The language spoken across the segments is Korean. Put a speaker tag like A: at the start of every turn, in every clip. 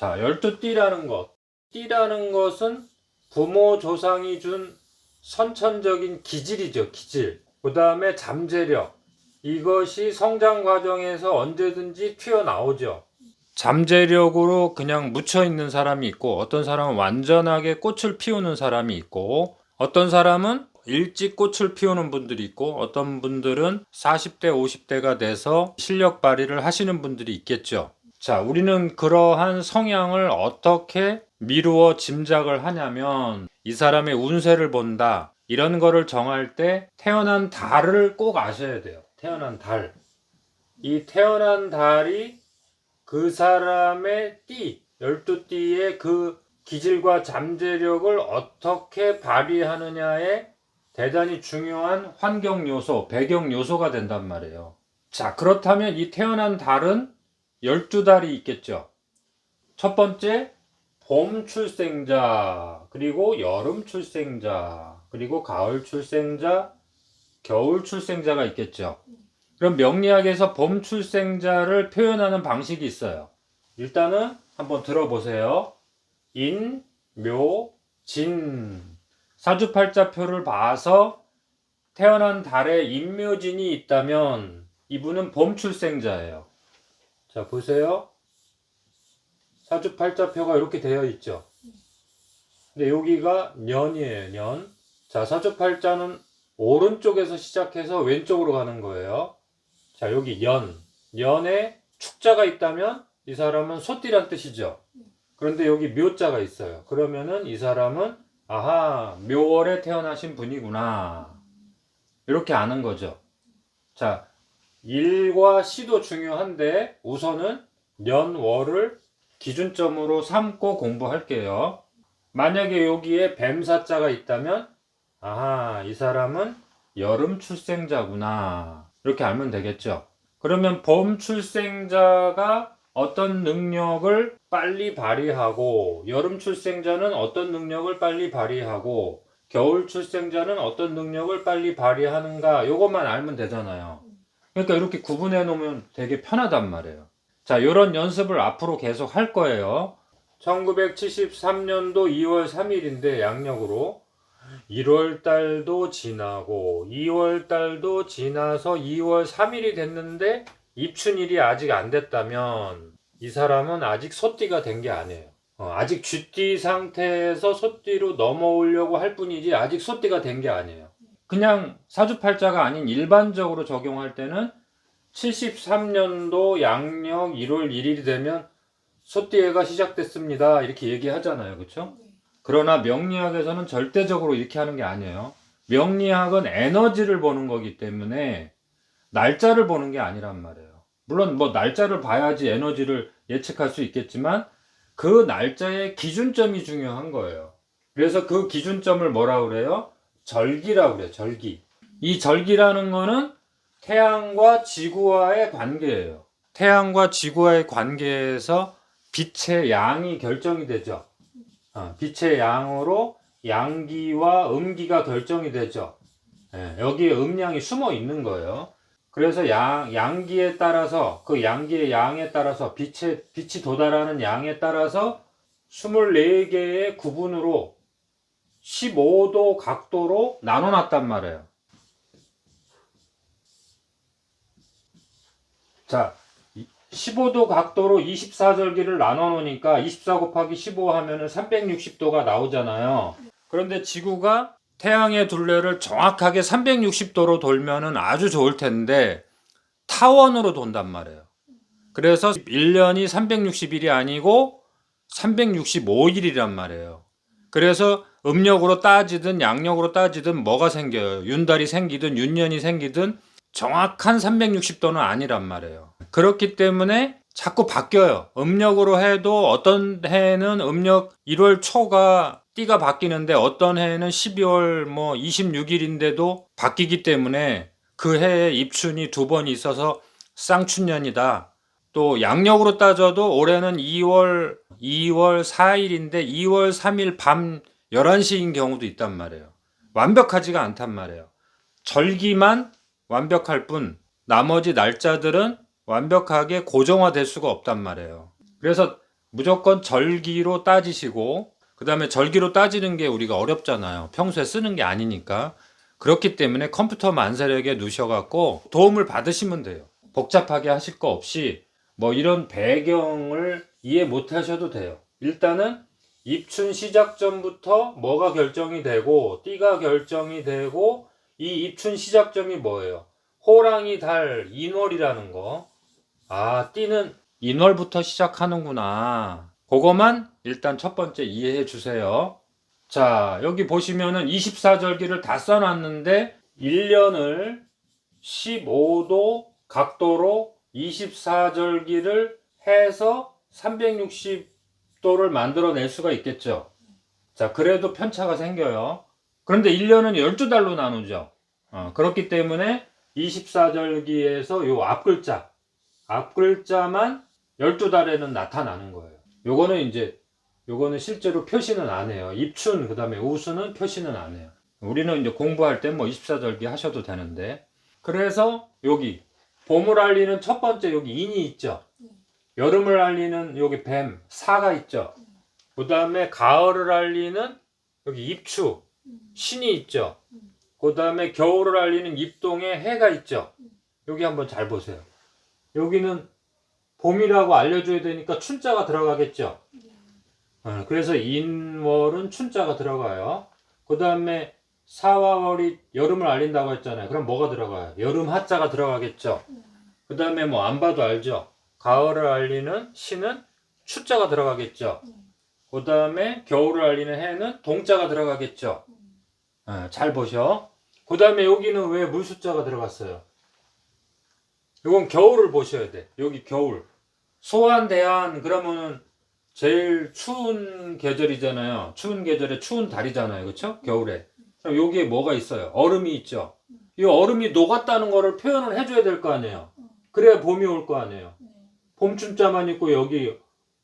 A: 자, 12띠라는 것. 띠라는 것은 부모 조상이 준 선천적인 기질이죠, 기질. 그 다음에 잠재력. 이것이 성장 과정에서 언제든지 튀어나오죠. 잠재력으로 그냥 묻혀있는 사람이 있고, 어떤 사람은 완전하게 꽃을 피우는 사람이 있고, 어떤 사람은 일찍 꽃을 피우는 분들이 있고, 어떤 분들은 40대, 50대가 돼서 실력 발휘를 하시는 분들이 있겠죠. 자, 우리는 그러한 성향을 어떻게 미루어 짐작을 하냐면, 이 사람의 운세를 본다. 이런 거를 정할 때 태어난 달을 꼭 아셔야 돼요. 태어난 달. 이 태어난 달이 그 사람의 띠, 12띠의 그 기질과 잠재력을 어떻게 발휘하느냐에 대단히 중요한 환경 요소, 배경 요소가 된단 말이에요. 자, 그렇다면 이 태어난 달은 12달이 있겠죠. 첫 번째, 봄 출생자, 그리고 여름 출생자, 그리고 가을 출생자, 겨울 출생자가 있겠죠. 그럼 명리학에서 봄 출생자를 표현하는 방식이 있어요. 일단은 한번 들어보세요. 인, 묘, 진. 사주팔자표를 봐서 태어난 달에 인묘진이 있다면 이분은 봄 출생자예요. 자, 보세요. 사주팔자표가 이렇게 되어 있죠. 근데 여기가 년이에요, 년. 자, 사주팔자는 오른쪽에서 시작해서 왼쪽으로 가는 거예요. 자, 여기 연. 연에 축자가 있다면 이 사람은 소띠란 뜻이죠. 그런데 여기 묘자가 있어요. 그러면은 이 사람은 아하, 묘월에 태어나신 분이구나. 이렇게 아는 거죠. 자, 일과 시도 중요한데 우선은 년월을 기준점으로 삼고 공부할게요. 만약에 여기에 뱀사자가 있다면 아하, 이 사람은 여름 출생자구나. 이렇게 알면 되겠죠. 그러면 봄 출생자가 어떤 능력을 빨리 발휘하고, 여름 출생자는 어떤 능력을 빨리 발휘하고, 겨울 출생자는 어떤 능력을 빨리 발휘하는가, 요것만 알면 되잖아요. 그러니까 이렇게 구분해 놓으면 되게 편하단 말이에요. 자, 이런 연습을 앞으로 계속 할 거예요. 1973년도 2월 3일인데 양력으로 1월 달도 지나고 2월 달도 지나서 2월 3일이 됐는데 입춘일이 아직 안 됐다면 이 사람은 아직 소띠가 된 게 아니에요. 아직 쥐띠 상태에서 소띠로 넘어오려고 할 뿐이지 아직 소띠가 된 게 아니에요. 그냥 사주팔자가 아닌 일반적으로 적용할 때는 73년도 양력 1월 1일이 되면 소띠해가 시작됐습니다. 이렇게 얘기하잖아요. 그렇죠? 그러나 명리학에서는 절대적으로 이렇게 하는 게 아니에요. 명리학은 에너지를 보는 거기 때문에 날짜를 보는 게 아니란 말이에요. 물론 뭐 날짜를 봐야지 에너지를 예측할 수 있겠지만 그 날짜의 기준점이 중요한 거예요. 그래서 그 기준점을 뭐라 그래요? 절기라고 그래요. 절기. 이 절기라는 거는 태양과 지구와의 관계예요. 태양과 지구와의 관계에서 빛의 양이 결정이 되죠. 빛의 양으로 양기와 음기가 결정이 되죠. 여기에 음양이 숨어 있는 거예요. 그래서 양기에 따라서 그 양기의 양에 따라서 빛이 도달하는 양에 따라서 24개의 구분으로 15도 각도로 나눠놨단 말이에요. 자, 15도 각도로 24절기를 나눠 놓으니까 24 곱하기 15 하면은 360도가 나오잖아요. 그런데 지구가 태양의 둘레를 정확하게 360도로 돌면은 아주 좋을 텐데 타원으로 돈단 말이에요. 그래서 1년이 360일이 아니고 365일이란 말이에요. 그래서 음력으로 따지든 양력으로 따지든 뭐가 생겨요? 윤달이 생기든 윤년이 생기든 정확한 360도는 아니란 말이에요. 그렇기 때문에 자꾸 바뀌어요. 음력으로 해도 어떤 해에는 음력 1월 초가 띠가 바뀌는데 어떤 해에는 12월 26일인데도 바뀌기 때문에 그 해에 입춘이 2번 있어서 쌍춘년이다. 또 양력으로 따져도 올해는 2월 4일인데 2월 3일 밤 11시인 경우도 있단 말이에요. 완벽하지가 않단 말이에요. 절기만 완벽할 뿐 나머지 날짜들은 완벽하게 고정화될 수가 없단 말이에요. 그래서 무조건 절기로 따지시고, 그 다음에 절기로 따지는 게 우리가 어렵잖아요. 평소에 쓰는 게 아니니까. 그렇기 때문에 컴퓨터 만사력에 넣으셔갖고 도움을 받으시면 돼요. 복잡하게 하실 거 없이 뭐 이런 배경을 이해 못 하셔도 돼요. 일단은 입춘 시작 전부터 뭐가 결정이 되고 띠가 결정이 되고, 이 입춘 시작점이 뭐예요? 호랑이 달 인월이라는 거. 아, 띠는 인월부터 시작하는구나. 그거만 일단 첫 번째 이해해 주세요. 자, 여기 보시면은 24절기를 다 써놨는데 1년을 15도 각도로 24절기를 해서 360도를 만들어낼 수가 있겠죠. 자, 그래도 편차가 생겨요. 그런데 1년은 12달로 나누죠. 그렇기 때문에 24절기에서 요 앞글자만 12달에는 나타나는 거예요. 요거는 실제로 표시는 안 해요. 입춘, 그 다음에 우수는 표시는 안 해요. 우리는 이제 공부할 때 뭐 24절기 하셔도 되는데. 그래서 여기 봄을 알리는 첫 번째 여기 인이 있죠. 여름을 알리는 여기 뱀, 사가 있죠. 그 다음에 가을을 알리는 여기 입추, 신이 있죠. 그 다음에 겨울을 알리는 입동에 해가 있죠. 여기 한번 잘 보세요. 여기는 봄이라고 알려줘야 되니까 춘자가 들어가겠죠. 그래서 인월은 춘자가 들어가요. 그 다음에 사화월이 여름을 알린다고 했잖아요. 그럼 뭐가 들어가요? 여름 하자가 들어가겠죠. 그 다음에 뭐 안 봐도 알죠. 가을을 알리는 신은 추자가 들어가겠죠. 그 다음에 겨울을 알리는 해는 동자가 들어가겠죠. 잘 보셔. 그 다음에 여기는 왜 물숫자가 들어갔어요? 이건 겨울을 보셔야 돼. 여기 겨울. 소환대한 그러면은 제일 추운 계절이잖아요. 추운 계절에 추운 달이잖아요. 그렇죠? 겨울에. 그럼 여기에 뭐가 있어요? 얼음이 있죠. 이 얼음이 녹았다는 거를 표현을 해줘야 될 거 아니에요. 그래야 봄이 올 거 아니에요. 봄춘자만 있고 여기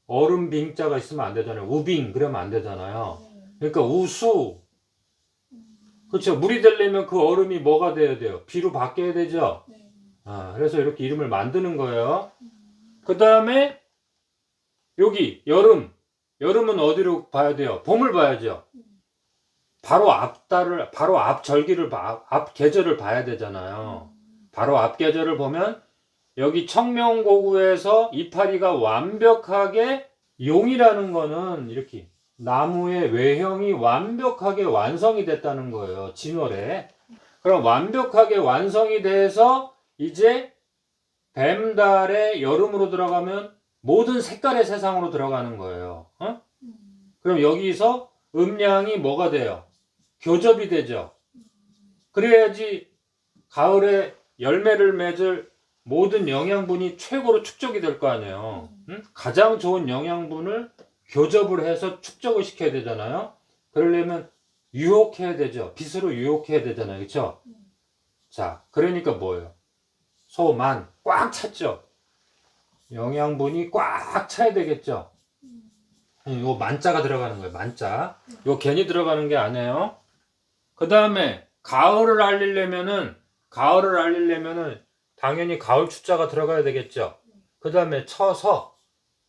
A: 얼음 빙자가 있으면 안 되잖아요. 우빙 그러면 안 되잖아요. 그러니까 우수. 그렇죠. 물이 되려면 그 얼음이 뭐가 돼야 돼요? 비로 바뀌어야 되죠. 그래서 이렇게 이름을 만드는 거예요. 그 다음에 여기 여름은 어디로 봐야 돼요? 봄을 봐야죠. 바로 앞 절기를 앞 계절을 봐야 되잖아요. 바로 앞 계절을 보면 여기 청명고구에서 이파리가 완벽하게, 용이라는 거는 이렇게 나무의 외형이 완벽하게 완성이 됐다는 거예요. 진월에. 그럼 완벽하게 완성이 돼서 이제 뱀달의 여름으로 들어가면 모든 색깔의 세상으로 들어가는 거예요. 그럼 여기서 음양이 뭐가 돼요? 교접이 되죠. 그래야지 가을에 열매를 맺을 모든 영양분이 최고로 축적이 될 거 아니에요. 가장 좋은 영양분을 교접을 해서 축적을 시켜야 되잖아요. 그러려면 유혹해야 되죠. 빛으로 유혹해야 되잖아요. 그렇죠? 자, 그러니까 뭐예요? 소만 꽉 찼죠. 영양분이 꽉 차야 되겠죠. 이거 만자가 들어가는 거예요. 만자. 이거 괜히 들어가는 게 아니에요. 그 다음에 가을을 알리려면은 당연히 가을 추자가 들어가야 되겠죠. 그 다음에 처서.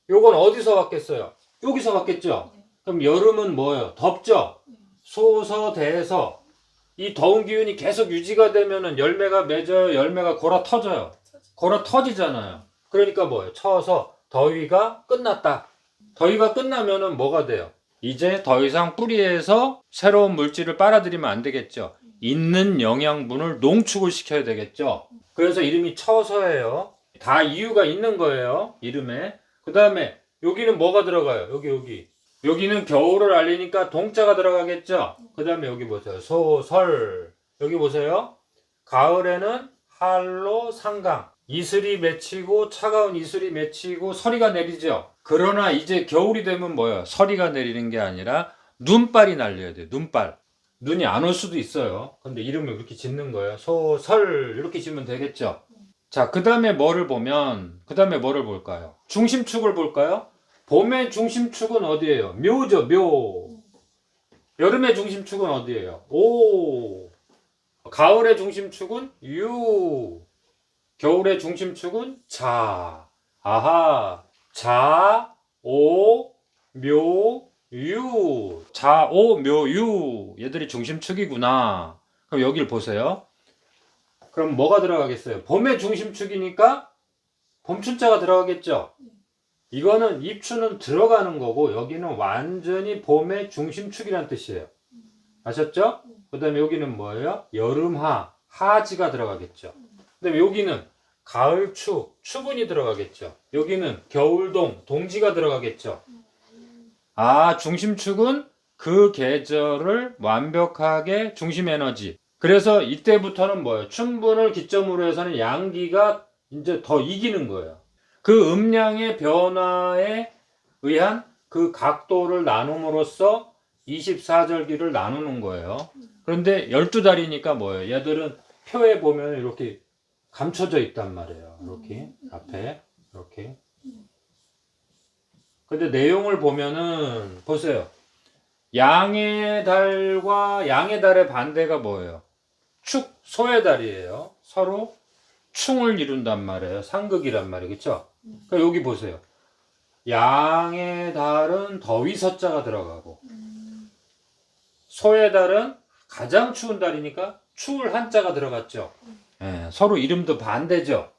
A: 요건 어디서 왔겠어요? 여기서 왔겠죠. 그럼 여름은 뭐예요? 덥죠. 소서 대서. 이 더운 기운이 계속 유지가 되면은 열매가 맺어요. 열매가 골아 터져요. 골아 터지잖아요. 그러니까 뭐예요? 처서 더위가 끝났다. 더위가 끝나면은 뭐가 돼요? 이제 더 이상 뿌리에서 새로운 물질을 빨아들이면 안 되겠죠. 있는 영양분을 농축을 시켜야 되겠죠. 그래서 이름이 처서예요. 다 이유가 있는 거예요. 이름에. 그 다음에 여기는 뭐가 들어가요? 여기는 겨울을 알리니까 동자가 들어가겠죠. 그 다음에 여기 보세요. 소설. 여기 보세요. 가을에는 한로 상강. 이슬이 맺히고 차가운 이슬이 맺히고 서리가 내리죠. 그러나 이제 겨울이 되면 뭐예요? 서리가 내리는 게 아니라 눈발이 날려야 돼요. 눈발. 눈이 안 올 수도 있어요. 근데 이름을 이렇게 짓는 거예요. 소설 이렇게 짓면 되겠죠. 자, 그 다음에 뭐를 볼까요? 중심축을 볼까요? 봄의 중심축은 어디예요? 묘죠, 묘. 여름의 중심축은 어디예요? 오. 가을의 중심축은 유. 겨울의 중심축은 자. 아하. 자, 오, 묘, 유. 자, 오, 묘, 유. 얘들이 중심축이구나. 그럼 여기를 보세요. 그럼 뭐가 들어가겠어요? 봄의 중심축이니까 봄춘자가 들어가겠죠? 이거는 입추는 들어가는 거고 여기는 완전히 봄의 중심축이란 뜻이에요. 아셨죠? 그 다음에 여기는 뭐예요? 여름하, 하지가 들어가겠죠. 그 다음에 여기는 가을추, 추분이 들어가겠죠. 여기는 겨울동, 동지가 들어가겠죠. 아, 중심축은 그 계절을 완벽하게 중심 에너지. 그래서 이때부터는 뭐예요? 춘분을 기점으로 해서는 양기가 이제 더 이기는 거예요. 그 음량의 변화에 의한 그 각도를 나눔으로써 24절기를 나누는 거예요. 그런데 12달이니까 뭐예요? 얘들은 표에 보면 이렇게 감춰져 있단 말이에요. 이렇게 앞에 이렇게. 근데 내용을 보면은 보세요. 양의 달과 양의 달의 반대가 뭐예요? 축, 소의 달이에요. 서로 충을 이룬단 말이에요. 상극이란 말이에요. 그쵸? 그러니까 여기 보세요. 양의 달은 더위 서자가 들어가고 소의 달은 가장 추운 달이니까 추울 한자가 들어갔죠. 예, 서로 이름도 반대죠.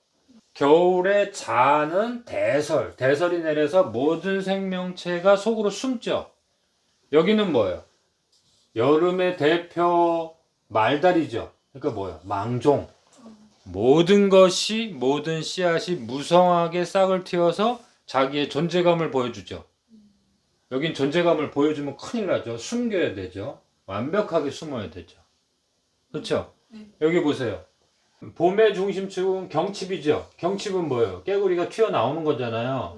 A: 겨울에 자는 대설, 대설이 내려서 모든 생명체가 속으로 숨죠. 여기는 뭐예요? 여름의 대표 말달이죠. 그러니까 뭐예요? 망종. 모든 것이, 모든 씨앗이 무성하게 싹을 틔워서 자기의 존재감을 보여주죠. 여긴 존재감을 보여주면 큰일 나죠. 숨겨야 되죠. 완벽하게 숨어야 되죠. 그렇죠? 여기 보세요. 봄의 중심축은 경칩이죠. 경칩은 뭐예요? 깨구리가 튀어나오는 거잖아요.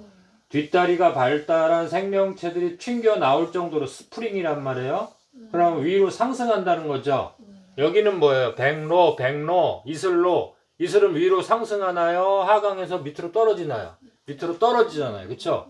A: 뒷다리가 발달한 생명체들이 튕겨 나올 정도로 스프링이란 말이에요. 그럼 위로 상승한다는 거죠. 여기는 뭐예요? 백로, 백로, 이슬로. 이슬은 위로 상승하나요? 하강에서 밑으로 떨어지나요? 밑으로 떨어지잖아요. 그쵸?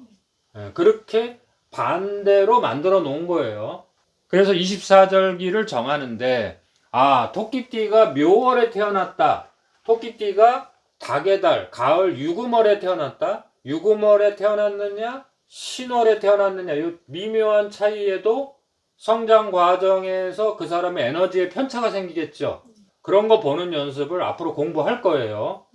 A: 그렇게 반대로 만들어 놓은 거예요. 그래서 24절기를 정하는데, 아, 토끼띠가 묘월에 태어났다. 토끼띠가 닭의 달, 가을 유금월에 태어났다. 유금월에 태어났느냐, 신월에 태어났느냐, 이 미묘한 차이에도 성장 과정에서 그 사람의 에너지에 편차가 생기겠죠. 그런 거 보는 연습을 앞으로 공부할 거예요.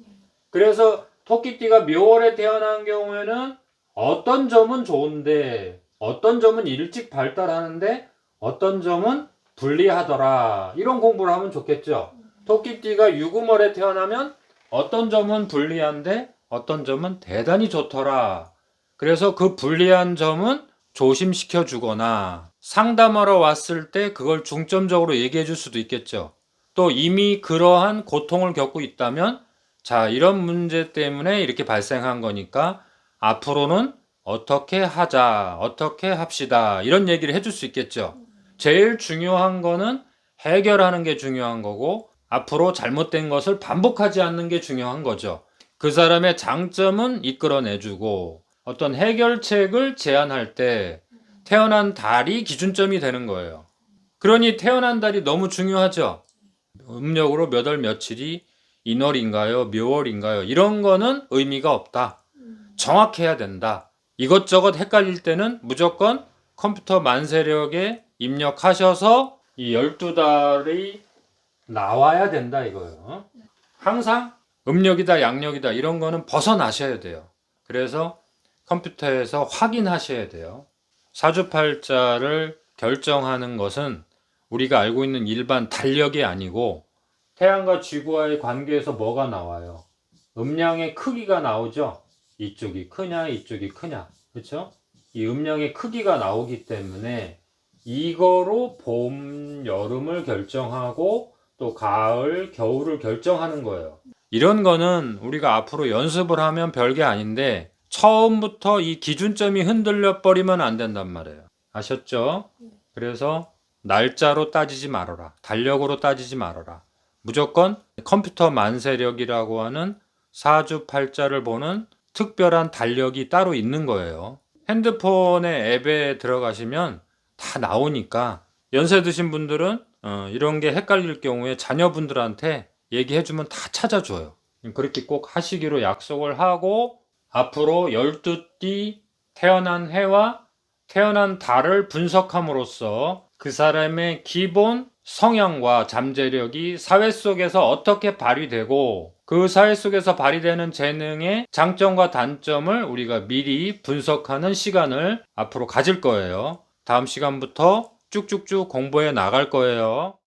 A: 그래서 토끼띠가 묘월에 태어난 경우에는 어떤 점은 좋은데 어떤 점은 일찍 발달하는데 어떤 점은 불리하더라. 이런 공부를 하면 좋겠죠. 토끼띠가 유금월에 태어나면 어떤 점은 불리한데 어떤 점은 대단히 좋더라. 그래서 그 불리한 점은 조심시켜 주거나 상담하러 왔을 때 그걸 중점적으로 얘기해 줄 수도 있겠죠. 또 이미 그러한 고통을 겪고 있다면 자, 이런 문제 때문에 이렇게 발생한 거니까 앞으로는 어떻게 하자, 어떻게 합시다, 이런 얘기를 해줄 수 있겠죠. 제일 중요한 거는 해결하는 게 중요한 거고, 앞으로 잘못된 것을 반복하지 않는 게 중요한 거죠. 그 사람의 장점은 이끌어내주고, 어떤 해결책을 제안할 때 태어난 달이 기준점이 되는 거예요. 그러니 태어난 달이 너무 중요하죠. 음력으로 몇 월 며칠이 인월인가요? 묘월인가요? 이런 거는 의미가 없다. 정확해야 된다. 이것저것 헷갈릴 때는 무조건 컴퓨터 만세력에 입력하셔서 이 12달이 나와야 된다 이거예요. 항상 음력이다 양력이다 이런 거는 벗어나셔야 돼요. 그래서 컴퓨터에서 확인하셔야 돼요. 사주팔자를 결정하는 것은 우리가 알고 있는 일반 달력이 아니고 태양과 지구와의 관계에서 뭐가 나와요? 음량의 크기가 나오죠? 이쪽이 크냐 이쪽이 크냐 그렇죠? 이 음량의 크기가 나오기 때문에 이거로 봄, 여름을 결정하고 또 가을, 겨울을 결정하는 거예요. 이런 거는 우리가 앞으로 연습을 하면 별게 아닌데 처음부터 이 기준점이 흔들려 버리면 안 된단 말이에요. 아셨죠? 그래서 날짜로 따지지 말아라. 달력으로 따지지 말아라. 무조건 컴퓨터 만세력이라고 하는 사주팔자를 보는 특별한 달력이 따로 있는 거예요. 핸드폰의 앱에 들어가시면 다 나오니까 연세 드신 분들은 이런 게 헷갈릴 경우에 자녀분들한테 얘기해주면 다 찾아줘요. 그렇게 꼭 하시기로 약속을 하고 앞으로 12띠 태어난 해와 태어난 달을 분석함으로써 그 사람의 기본 성향과 잠재력이 사회 속에서 어떻게 발휘되고 그 사회 속에서 발휘되는 재능의 장점과 단점을 우리가 미리 분석하는 시간을 앞으로 가질 거예요. 다음 시간부터 쭉쭉쭉 공부해 나갈 거예요.